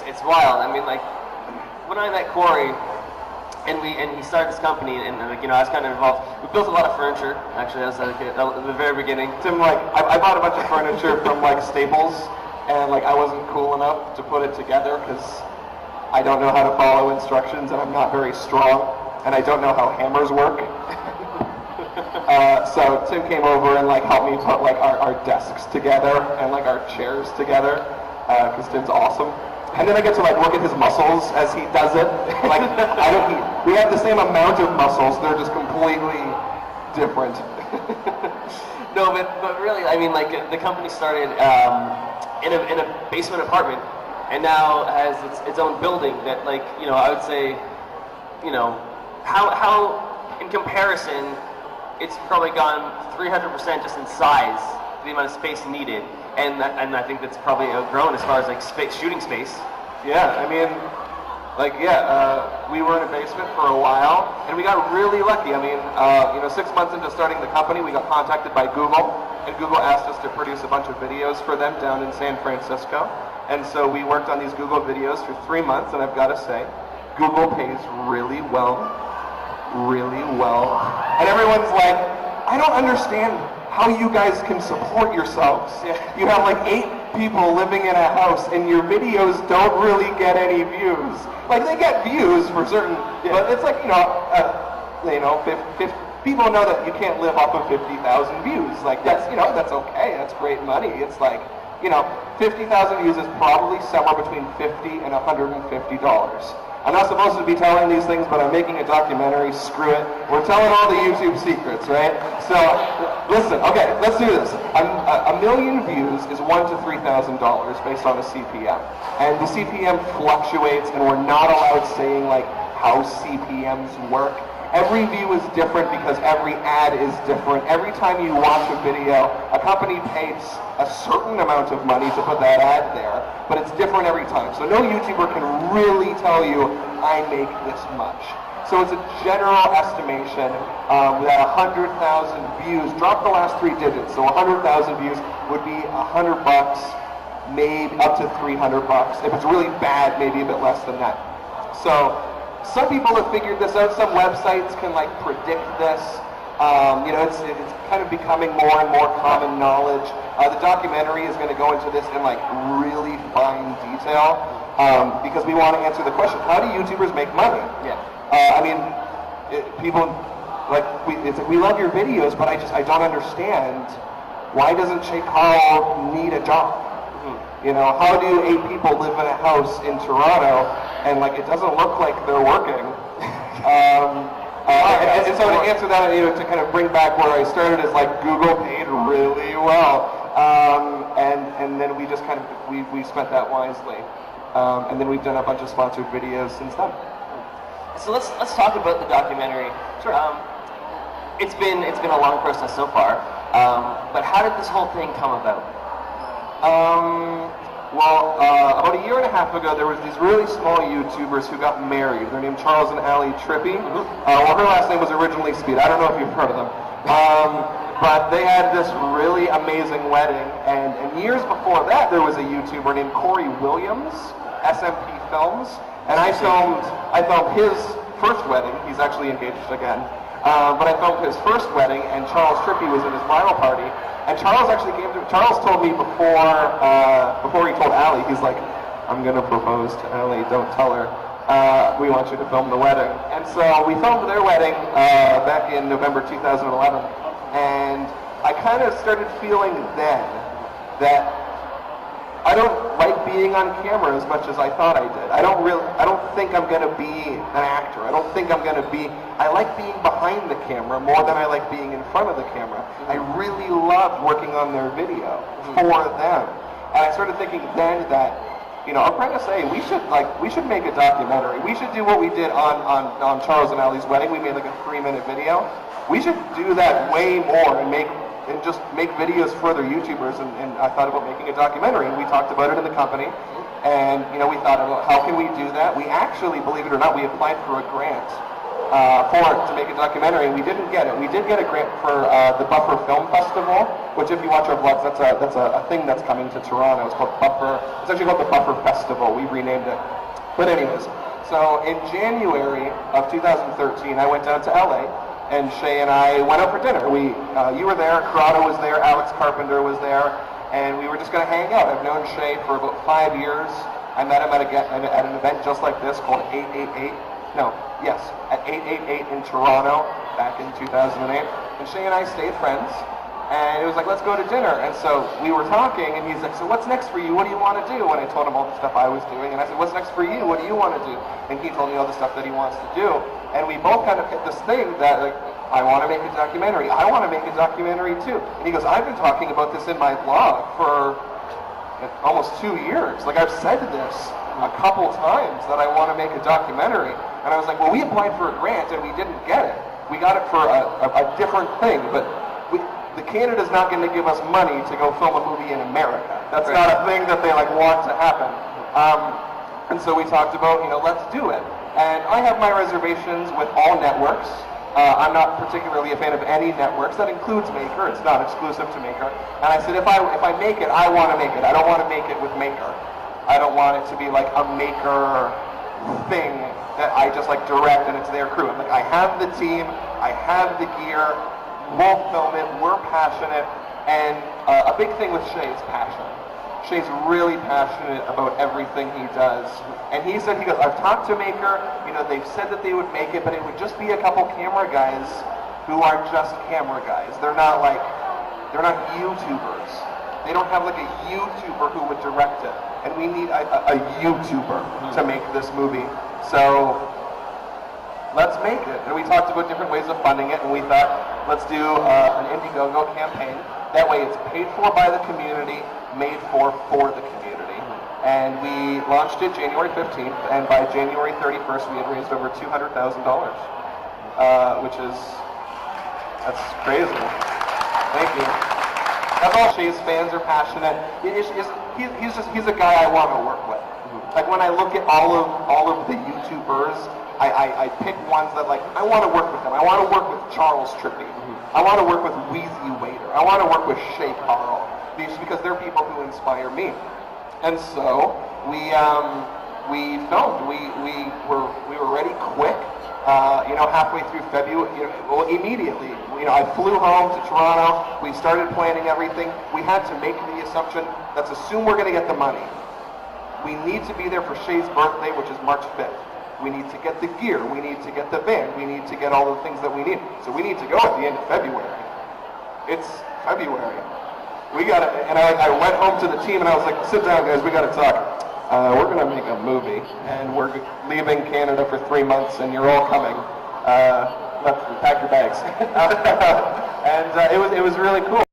it's wild. I mean, like when I met Corey, and he started this company, and like, you know, I was kind of involved. We built a lot of furniture. Actually, that was at the very beginning. Tim, like I bought a bunch of furniture from like Staples, and like I wasn't cool enough to put it together because I don't know how to follow instructions, and I'm not very strong, and I don't know how hammers work. So Tim came over and like helped me put like our desks together and like our chairs together because Tim's awesome. And then I get to like look at his muscles as he does it. Like we have the same amount of muscles; they're just completely different. No, but really, I mean, like the company started in a basement apartment, and now has its own building. That, like, you know, I would say, you know, how in comparison, it's probably gone 300% just in size, the amount of space needed. And I think that's probably grown as far as like shooting space. Yeah, I mean, like we were in a basement for a while, and we got really lucky. I mean, you know, 6 months into starting the company, we got contacted by Google, and Google asked us to produce a bunch of videos for them down in San Francisco. And so we worked on these Google videos for 3 months, and I've got to say, Google pays really well, and everyone's like, I don't understand how you guys can support yourselves. You have like 8 people living in a house, and your videos don't really get any views. Like, they get views for certain, but it's like, people know that you can't live off of 50,000 views. Like, that's, you know, that's okay. That's great money. It's like, you know, 50,000 views is probably somewhere between $50 and $150. I'm not supposed to be telling these things, but I'm making a documentary. Screw it. We're telling all the YouTube secrets, right? So, listen. Okay, let's do this. A million views is $1,000 to $3,000 based on a CPM, and the CPM fluctuates, and we're not allowed saying like how CPMs work. Every view is different because every ad is different. Every time you watch a video, a company pays a certain amount of money to put that ad there, but it's different every time. So no YouTuber can really tell you, I make this much. So it's a general estimation that 100,000 views, drop the last 3 digits, so 100,000 views would be $100, maybe up to $300. If it's really bad, maybe a bit less than that. So some people have figured this out. Some websites can like predict this. You know, it's kind of becoming more and more common knowledge. The documentary is going to go into this in like really fine detail because we want to answer the question: how do YouTubers make money? Yeah. I mean, people like we love your videos, but I don't understand, why doesn't Che Carl need a job? You know, how do 8 people live in a house in Toronto and like it doesn't look like they're working? And so to answer that, you know, to kind of bring back where I started, is like Google paid really well, and then we just kind of we spent that wisely, and then we've done a bunch of sponsored videos since then. So let's talk about the documentary. Sure. It's been a long process so far, but how did this whole thing come about? Well, about a year and a half ago, there was these really small YouTubers who got married. They're named Charles and Ali Trippy. Well, her last name was originally Speed. I don't know if you've heard of them. But they had this really amazing wedding, and years before that, there was a YouTuber named Corey Williams, SMP Films, and I filmed his first wedding. He's actually engaged again. But I filmed his first wedding, and Charles Trippy was in his bridal party. And Charles actually Charles told me before he told Ali, he's like, I'm going to propose to Ali, don't tell her. We want you to film the wedding. And so we filmed their wedding back in November 2011. And I kind of started feeling then that I don't like being on camera as much as I thought I did. I don't think I'm going to be an actor. I like being behind the camera more than I like being in front of the camera. I really loved working on their video for them. And I started thinking then that, you know, I'm trying to say we should make a documentary. We should do what we did on Charles and Ali's wedding. We made like a 3-minute video. We should do that way more and just make videos for other YouTubers, and I thought about making a documentary, and we talked about it in the company, and you know, we thought about how can we do that. We actually, believe it or not, we applied for a grant to make a documentary, and we didn't get it. We did get a grant for the Buffer Film Festival, which if you watch our vlogs, that's a thing that's coming to Toronto. It's called Buffer. It's actually called the Buffer Festival. We renamed it. But anyways, so in January of 2013, I went down to LA, and Shay and I went out for dinner. You were there, Corrado was there, Alex Carpenter was there, and we were just going to hang out. I've known Shay for about 5 years. I met him at an event just like this called 888. At 888 in Toronto back in 2008. And Shay and I stayed friends. And it was like, let's go to dinner. And so we were talking, and he's like, so what's next for you? What do you want to do? And I told him all the stuff I was doing. And I said, what's next for you? What do you want to do? And he told me all the stuff that he wants to do. And we both kind of hit this thing that, like, I want to make a documentary. I want to make a documentary too. And he goes, I've been talking about this in my blog for almost 2 years. Like, I've said this a couple times that I want to make a documentary. And I was like, well, we applied for a grant and we didn't get it. We got it for a different thing, but the Canada's not going to give us money to go film a movie in America. That's not a thing that they want to happen. And so we talked about, let's do it. And I have my reservations with all networks. I'm not particularly a fan of any networks. That includes Maker. It's not exclusive to Maker. And I said, if I make it, I want to make it. I don't want to make it with Maker. I don't want it to be like a Maker thing that I just direct and it's their crew. I'm like, I have the team, I have the gear, we'll film it, we're passionate, and a big thing with Shay is passion. Shay's really passionate about everything he does. And he said, I've talked to Maker, they've said that they would make it, but it would just be a couple camera guys who are just camera guys. They're not YouTubers. They don't have a YouTuber who would direct it. And we need a YouTuber to make this movie. So let's make it. And we talked about different ways of funding it, and we thought, let's do an Indiegogo campaign. That way it's paid for by the community, made for the community. And we launched it January 15th, and by January 31st we had raised over $200,000, that's crazy. Thank you. That's all. Shay's fans are passionate. He's a guy I want to work with. Like, when I look at all of the YouTubers, I pick ones that, I want to work with them. I want to work with Charles Trippy. I want to work with Wheezy Waiter. I want to work with Shay Carl. Because they're people who inspire me. And so we filmed. We were ready quick. Halfway through February, immediately. I flew home to Toronto. We started planning everything. We had to make the assumption, let's assume we're going to get the money. We need to be there for Shay's birthday, which is March 5th. We need to get the gear. We need to get the van. We need to get all the things that we need. So we need to go at the end of February. It's February. We got it. And I went home to the team and I was like, sit down, guys. We got to talk. We're going to make a movie, and we're leaving Canada for 3 months, and you're all coming. Pack your bags. And it was really cool.